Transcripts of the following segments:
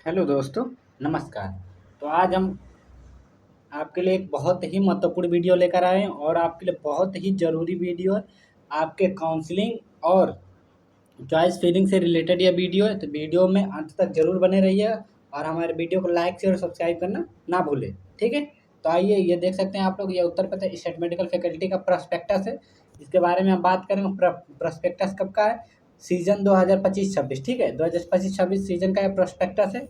Hello दोस्तों, नमस्कार। तो आज हम आपके लिए एक बहुत ही महत्वपूर्ण वीडियो लेकर आए हैं और आपके लिए बहुत ही ज़रूरी वीडियो है। आपके काउंसलिंग और चॉइस फिलिंग से रिलेटेड यह वीडियो है, तो वीडियो में अंत तक ज़रूर बने रहिए और हमारे वीडियो को लाइक शेयर और सब्सक्राइब करना ना भूलें। ठीक है? तो आइए, ये देख सकते हैं आप लोग, ये Uttar Pradesh state medical faculty का प्रॉस्पेक्टस है। इसके बारे में हम बात करेंगे। प्रॉस्पेक्टस कब का है? सीजन 2025-26। ठीक है, 2025-26 सीजन का यह प्रॉस्पेक्टस है,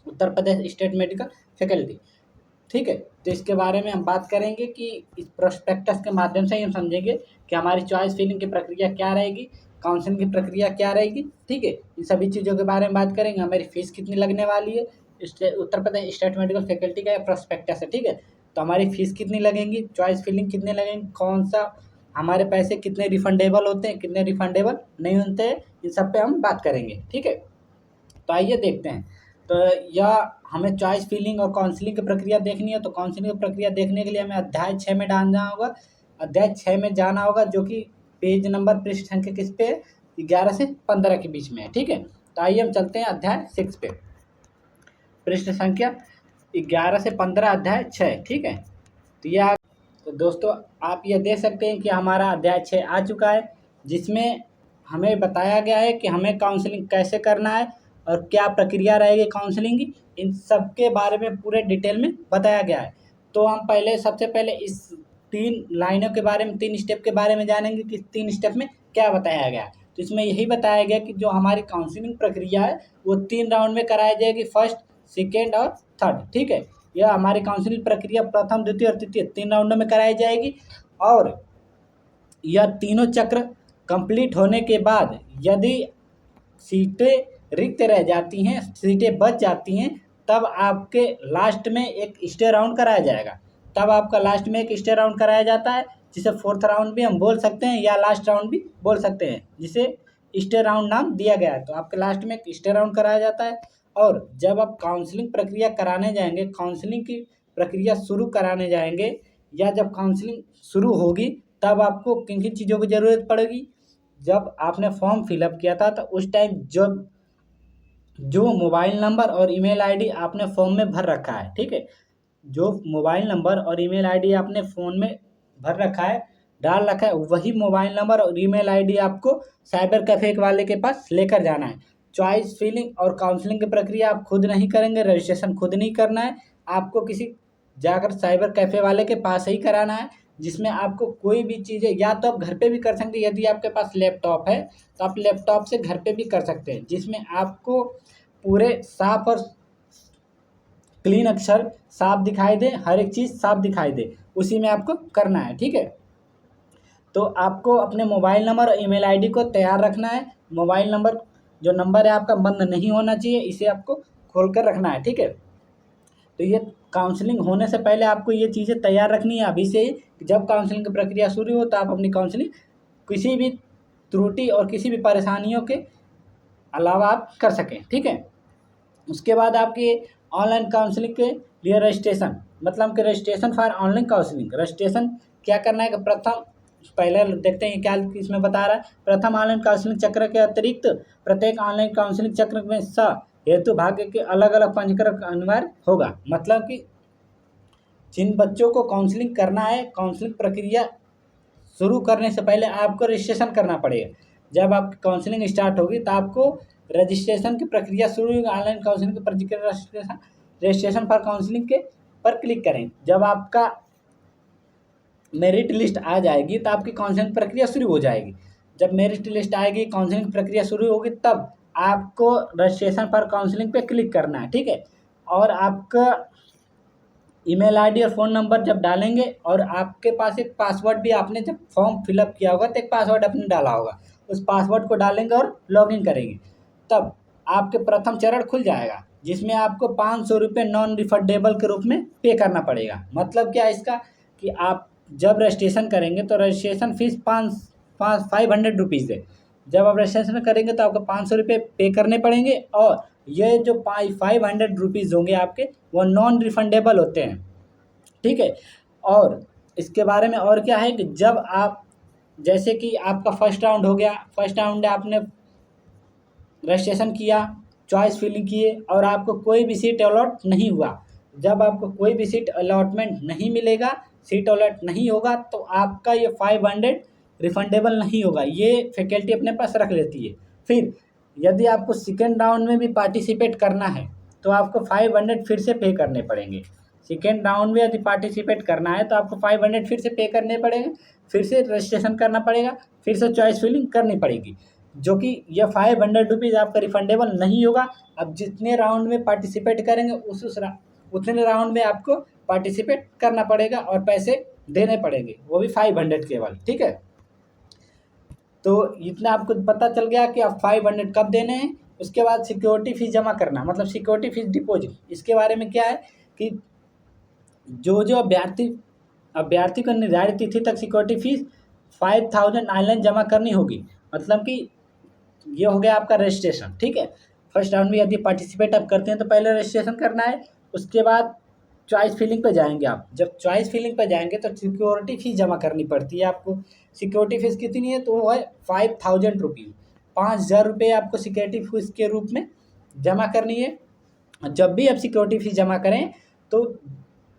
Uttar Pradesh state medical faculty. ठीक है, तो इसके बारे में हम बात करेंगे कि इस प्रोस्पेक्टस के माध्यम से ही हम समझेंगे कि हमारी चॉइस फिलिंग की प्रक्रिया क्या रहेगी, काउंसलिंग की प्रक्रिया क्या रहेगी। ठीक है, इन सभी चीज़ों के बारे में बात करेंगे। हमारी फीस कितनी लगने वाली है, Uttar Pradesh state medical faculty का प्रोस्पेक्टस है। ठीक है, तो हमारी फीस कितनी लगेंगी, चॉइस फिलिंग कितने लगेंगे, कौन सा हमारे पैसे कितने रिफंडेबल होते हैं, कितने रिफंडेबल नहीं होते हैं, इन सब पे हम बात करेंगे। ठीक है, तो आइए देखते हैं। तो यह हमें चॉइस फिलिंग और काउंसलिंग की प्रक्रिया देखनी है। तो काउंसलिंग की प्रक्रिया देखने के लिए हमें अध्याय 6 में डालना होगा। अध्याय 6 में जाना होगा, जो कि पेज नंबर पृष्ठ संख्या किस पे है? 11 से 15 के बीच में है। ठीक है, तो आइए हम चलते हैं अध्याय 6 पे, पृष्ठ संख्या 11 से 15, अध्याय 6। ठीक है, तो यह तो दोस्तों, आप ये देख सकते हैं कि हमारा अध्याय 6 आ चुका है, जिसमें हमें बताया गया है कि हमें काउंसलिंग कैसे करना है और क्या प्रक्रिया रहेगी काउंसलिंग की। इन सब के बारे में पूरे डिटेल में बताया गया है। तो हम पहले सबसे पहले इस 3 लाइनों के बारे में, 3 स्टेप के बारे में जानेंगे कि 3 स्टेप में क्या बताया गया है। तो इसमें यही बताया गया कि जो हमारी काउंसलिंग प्रक्रिया है वो 3 राउंड में कराई जाएगी, फर्स्ट, सेकेंड और थर्ड। ठीक है, यह हमारी काउंसलिंग प्रक्रिया प्रथम, द्वितीय और तृतीय 3 राउंडों में कराई जाएगी। और यह तीनों चक्र कंप्लीट होने के बाद यदि सीटें रिक्त रह जाती हैं, सीटें बच जाती हैं, तब आपके लास्ट में एक स्टे राउंड कराया जाएगा। तब आपका लास्ट में एक स्टे राउंड कराया जाता है, जिसे फोर्थ राउंड भी हम बोल सकते हैं या लास्ट राउंड भी बोल सकते हैं, जिसे स्टे राउंड नाम दिया गया है। तो आपके लास्ट में एक स्टे राउंड कराया जाता है। और जब आप काउंसलिंग प्रक्रिया कराने जाएंगे, काउंसलिंग की प्रक्रिया शुरू कराने जाएंगे, या जब काउंसलिंग शुरू होगी, तब आपको किन किन चीज़ों की ज़रूरत पड़ेगी। जब आपने फॉर्म फिलअप किया था, तो उस टाइम जब जो मोबाइल नंबर और ईमेल आईडी आपने फॉर्म में भर रखा है, ठीक है, जो मोबाइल नंबर और ईमेल आईडी आपने फ़ोन में भर रखा है, डाल रखा है, वही मोबाइल नंबर और ईमेल आईडी आपको साइबर कैफ़े वाले के पास लेकर जाना है। चॉइस फिलिंग और काउंसलिंग की प्रक्रिया आप खुद नहीं करेंगे, रजिस्ट्रेशन खुद नहीं करना है, आपको किसी जाकर साइबर कैफ़े वाले के पास ही कराना है, जिसमें आपको कोई भी चीज़ें, या तो आप घर पे भी कर सकते हैं, यदि आपके पास लैपटॉप है, तो आप लैपटॉप से घर पे भी कर सकते हैं, जिसमें आपको पूरे साफ और क्लीन अक्षर साफ दिखाई दे, हर एक चीज़ साफ दिखाई दे, उसी में आपको करना है। ठीक है, तो आपको अपने मोबाइल नंबर और ईमेल आईडी को तैयार रखना है। मोबाइल नंबर, जो नंबर है आपका, बंद नहीं होना चाहिए, इसे आपको खोल कर रखना है। ठीक है, तो ये काउंसलिंग होने से पहले आपको ये चीज़ें तैयार रखनी है अभी से ही, कि जब काउंसलिंग की प्रक्रिया शुरू हो तो आप अपनी काउंसलिंग किसी भी त्रुटि और किसी भी परेशानियों के अलावा आप कर सकें। ठीक है, उसके बाद आपकी ऑनलाइन काउंसलिंग के लिए रजिस्ट्रेशन, मतलब कि registration for online counselling. Registration क्या करना है कि प्रथम, पहले देखते हैं क्या इसमें बता रहा है। प्रथम ऑनलाइन काउंसलिंग चक्र के अतिरिक्त प्रत्येक ऑनलाइन काउंसलिंग चक्र में हेतु भाग्य के अलग अलग पंजीकरण अनिवार्य होगा। मतलब कि जिन बच्चों को काउंसलिंग करना है, काउंसलिंग प्रक्रिया शुरू करने से पहले आपको रजिस्ट्रेशन करना पड़ेगा। जब आपकी काउंसलिंग स्टार्ट होगी, तो आपको रजिस्ट्रेशन की प्रक्रिया शुरू होगी। ऑनलाइन काउंसलिंग की प्रक्रिया रजिस्ट्रेशन, रजिस्ट्रेशन फॉर काउंसलिंग के पर क्लिक करें। जब आपका मेरिट लिस्ट आ जाएगी, तो आपकी काउंसलिंग प्रक्रिया शुरू हो जाएगी। जब मेरिट लिस्ट आएगी, काउंसलिंग प्रक्रिया शुरू होगी, तब आपको रजिस्ट्रेशन फॉर काउंसलिंग पे क्लिक करना है। ठीक है, और आपका ईमेल आईडी और फ़ोन नंबर जब डालेंगे, और आपके पास एक पासवर्ड भी, आपने जब फॉर्म फिलअप किया होगा तो एक पासवर्ड आपने डाला होगा, उस पासवर्ड को डालेंगे और लॉगिन करेंगे, तब आपके प्रथम चरण खुल जाएगा, जिसमें आपको 500 रुपये नॉन रिफंडेबल के रूप में पे करना पड़ेगा। मतलब क्या है इसका, कि आप जब रजिस्ट्रेशन करेंगे तो रजिस्ट्रेशन फीस 500 रुपीज़ है। जब आप रजिस्ट्रेशन करेंगे तो आपको 500 रुपये पे करने पड़ेंगे, और ये जो 500 रुपीज़ होंगे आपके, वो नॉन रिफंडेबल होते हैं। ठीक है, और इसके बारे में और क्या है कि जब आप, जैसे कि आपका फर्स्ट राउंड हो गया, फर्स्ट राउंड आपने रजिस्ट्रेशन किया, चॉइस फिलिंग किए और आपको कोई भी सीट अलॉट नहीं हुआ, जब आपको कोई भी सीट अलॉटमेंट नहीं मिलेगा, सीट अलॉट नहीं होगा, तो आपका ये 500 रिफंडेबल नहीं होगा। ये फैकल्टी अपने पास रख लेती है। फिर यदि आपको सेकेंड राउंड में भी पार्टिसिपेट करना है तो आपको 500 फिर से पे करने पड़ेंगे। सेकेंड राउंड में यदि पार्टिसिपेट करना है तो आपको 500 फिर से पे करने पड़ेंगे, फिर से रजिस्ट्रेशन करना पड़ेगा, फिर से चॉइस फिलिंग करनी पड़ेगी, जो कि यह 500 रुपीज़ आपका रिफंडेबल नहीं होगा। अब जितने राउंड में पार्टिसिपेट करेंगे उतने राउंड में आपको पार्टिसिपेट करना पड़ेगा और पैसे देने पड़ेंगे, वो भी 500 केवल। ठीक है, तो इतना आपको पता चल गया कि आप 500 कब देने हैं। उसके बाद सिक्योरिटी फीस जमा करना, मतलब सिक्योरिटी फीस डिपॉजिट, इसके बारे में क्या है कि जो अभ्यर्थी को निर्धारित तिथि तक सिक्योरिटी फीस 5000 ऑनलाइन जमा करनी होगी। मतलब कि ये हो गया आपका रजिस्ट्रेशन। ठीक है, फर्स्ट राउंड में यदि पार्टिसिपेट आप करते हैं तो पहले रजिस्ट्रेशन करना है, उसके बाद चॉइस फिलिंग पे जाएंगे आप। जब चॉइस फिलिंग पे जाएंगे तो सिक्योरिटी फीस जमा करनी पड़ती है आपको। सिक्योरिटी फीस कितनी है, तो वो है 5000 रुपीज़, 5000 रुपये आपको सिक्योरिटी फीस के रूप में जमा करनी है। जब भी आप सिक्योरिटी फीस जमा करें तो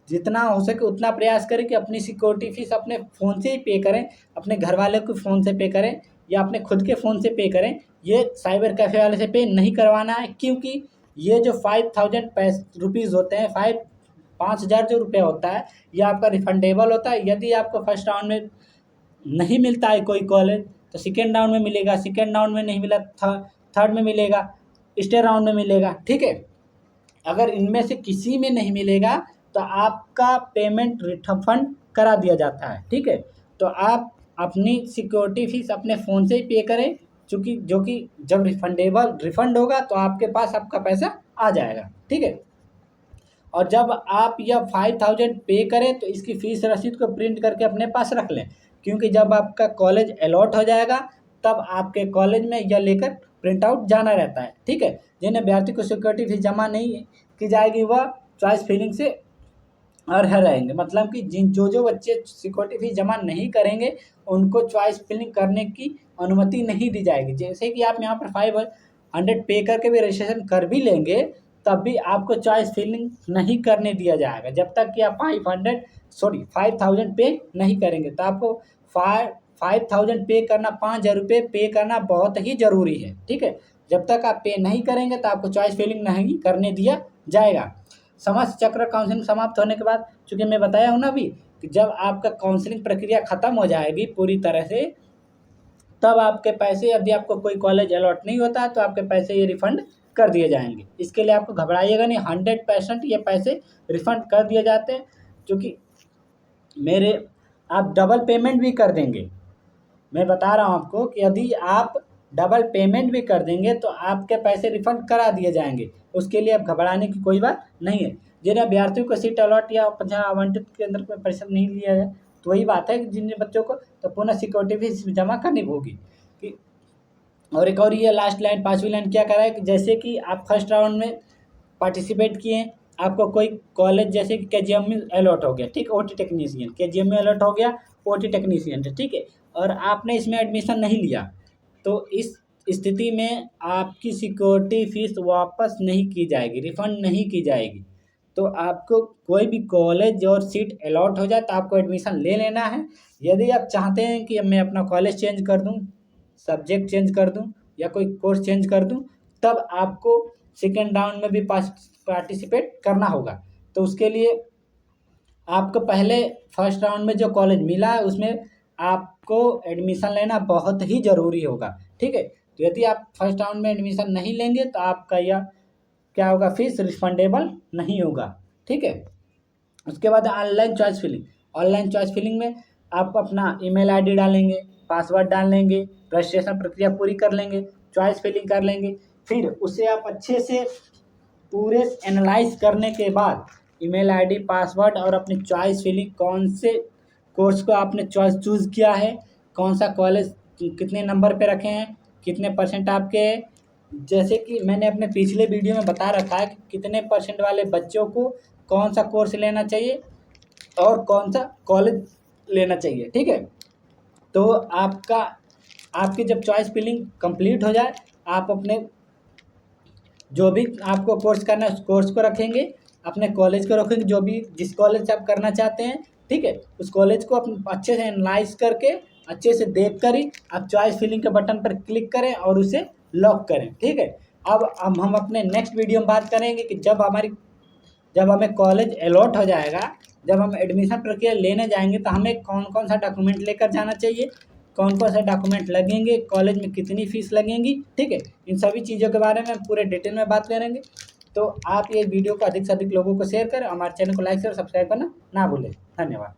जितना हो सके उतना प्रयास करें कि अपनी सिक्योरिटी फीस अपने फ़ोन से ही पे करें, अपने घर वाले के फ़ोन से पे करें या अपने खुद के फ़ोन से पे करें। ये साइबर कैफ़े वाले से पे नहीं करवाना है, क्योंकि ये जो 5000 रुपीज़ होते हैं, 5000 जो रुपये होता है, ये आपका रिफंडेबल होता है। यदि आपको फर्स्ट राउंड में नहीं मिलता है कोई कॉलेज तो सेकेंड राउंड में मिलेगा, सेकेंड राउंड में नहीं मिला थर्ड में मिलेगा, स्टे राउंड में मिलेगा। ठीक है, अगर इनमें से किसी में नहीं मिलेगा तो आपका पेमेंट रिफंड करा दिया जाता है। ठीक है, तो आप अपनी सिक्योरिटी फीस अपने फ़ोन से ही पे करें, चूँकि जो कि जब रिफंड होगा तो आपके पास आपका पैसा आ जाएगा। ठीक है, और जब आप यह 5000 पे करें तो इसकी फ़ीस रसीद को प्रिंट करके अपने पास रख लें, क्योंकि जब आपका कॉलेज अलॉट हो जाएगा तब आपके कॉलेज में यह लेकर प्रिंट आउट जाना रहता है। ठीक है, जिन अभ्यर्थी को सिक्योरिटी फीस जमा नहीं की जाएगी वह चॉइस फिलिंग से अर्ह रहेंगे। मतलब कि जो बच्चे सिक्योरिटी फीस जमा नहीं करेंगे उनको चॉइस फिलिंग करने की अनुमति नहीं दी जाएगी। जैसे कि आप यहाँ पर 500 पे करके भी रजिस्ट्रेशन कर भी लेंगे तब भी आपको चॉइस फिलिंग नहीं करने दिया जाएगा जब तक कि आप 5000 पे नहीं करेंगे। तो आपको 5000 पे करना, 5000 रुपये पे करना बहुत ही ज़रूरी है। ठीक है, जब तक आप पे नहीं करेंगे तो आपको चॉइस फिलिंग नहीं करने दिया जाएगा। समस्त चक्र काउंसलिंग समाप्त होने के बाद, चूँकि मैं बताया हूँ ना अभी कि जब आपका काउंसलिंग प्रक्रिया ख़त्म हो जाएगी पूरी तरह से, तब आपके पैसे, यदि आपको कोई कॉलेज अलॉट नहीं होता है तो आपके पैसे ये रिफ़ंड कर दिए जाएंगे। इसके लिए आपको घबराइएगा नहीं, 100% ये पैसे रिफ़ंड कर दिए जाते हैं। क्योंकि मेरे आप डबल पेमेंट भी कर देंगे, मैं बता रहा हूँ आपको कि यदि आप डबल पेमेंट भी कर देंगे तो आपके पैसे रिफ़ंड करा दिए जाएंगे। उसके लिए अब घबराने की कोई बात नहीं है। जिन अभ्यर्थियों को सीट अलॉट या जहाँ आवंटित केंद्र पर परिसर नहीं लिया जाए तो वही बात है कि जिन बच्चों को तो पुनः सिक्योरिटी फीस जमा करनी होगी। कि और एक और ये लास्ट लाइन, 5वीं लाइन क्या कह रहा है कि जैसे कि आप फर्स्ट राउंड में पार्टिसिपेट किए, आपको कोई कॉलेज जैसे कि केजीएम में अलॉट हो गया, ठीक, ओटी टेक्नीशियन केजीएम में अलॉट हो गया, ओटी टेक्नीशियन, ठीक है, और आपने इसमें एडमिशन नहीं लिया, तो इस स्थिति में आपकी सिक्योरिटी फीस वापस नहीं की जाएगी, रिफंड नहीं की जाएगी। तो आपको कोई भी कॉलेज और सीट अलॉट हो जाए तो आपको एडमिशन ले लेना है। यदि आप चाहते हैं कि मैं अपना कॉलेज चेंज कर दूं, सब्जेक्ट चेंज कर दूं या कोई कोर्स चेंज कर दूं, तब आपको सेकेंड राउंड में भी पार्टिसिपेट करना होगा। तो उसके लिए आपको पहले फर्स्ट राउंड में जो कॉलेज मिला है उसमें आपको एडमिशन लेना बहुत ही ज़रूरी होगा। ठीक है, तो यदि आप फर्स्ट राउंड में एडमिशन नहीं लेंगे तो आपका यह क्या होगा, फीस रिफंडेबल नहीं होगा। ठीक है, उसके बाद online choice filling. Online choice filling में आप अपना ईमेल आईडी डालेंगे, पासवर्ड डाल लेंगे, रजिस्ट्रेशन प्रक्रिया पूरी कर लेंगे, चॉइस फिलिंग कर लेंगे, फिर उसे आप अच्छे से पूरे एनालाइज करने के बाद ईमेल आईडी, पासवर्ड और अपनी चॉइस फिलिंग, कौन से कोर्स को आपने चूज़ किया है, कौन सा कॉलेज कितने नंबर पे रखे हैं, कितने परसेंट आपके हैं, जैसे कि मैंने अपने पिछले वीडियो में बता रखा है कि कितने परसेंट वाले बच्चों को कौन सा कोर्स लेना चाहिए और कौन सा कॉलेज लेना चाहिए। ठीक है, तो आपकी जब चॉइस फिलिंग कंप्लीट हो जाए, आप अपने जो भी आपको कोर्स करना है उस कोर्स को रखेंगे, अपने कॉलेज को रखेंगे, जो भी जिस कॉलेज से आप करना चाहते हैं, ठीक है, उस कॉलेज को अच्छे से एनालाइज करके अच्छे से देख कर ही आप चॉइस फिलिंग के बटन पर क्लिक करें और उसे लॉक करें, ठीक है। अब हम अपने नेक्स्ट वीडियो में बात करेंगे कि जब हमें कॉलेज अलॉट हो जाएगा, जब हम एडमिशन प्रक्रिया लेने जाएंगे तो हमें कौन कौन सा डॉक्यूमेंट लेकर जाना चाहिए, कौन कौन से डॉक्यूमेंट लगेंगे, कॉलेज में कितनी फीस लगेंगी, ठीक है। इन सभी चीज़ों के बारे में पूरे डिटेल में बात करेंगे। तो आप ये वीडियो को अधिक से अधिक लोगों को शेयर करें, हमारे चैनल को लाइक और सब्सक्राइब करना ना भूलें। धन्यवाद।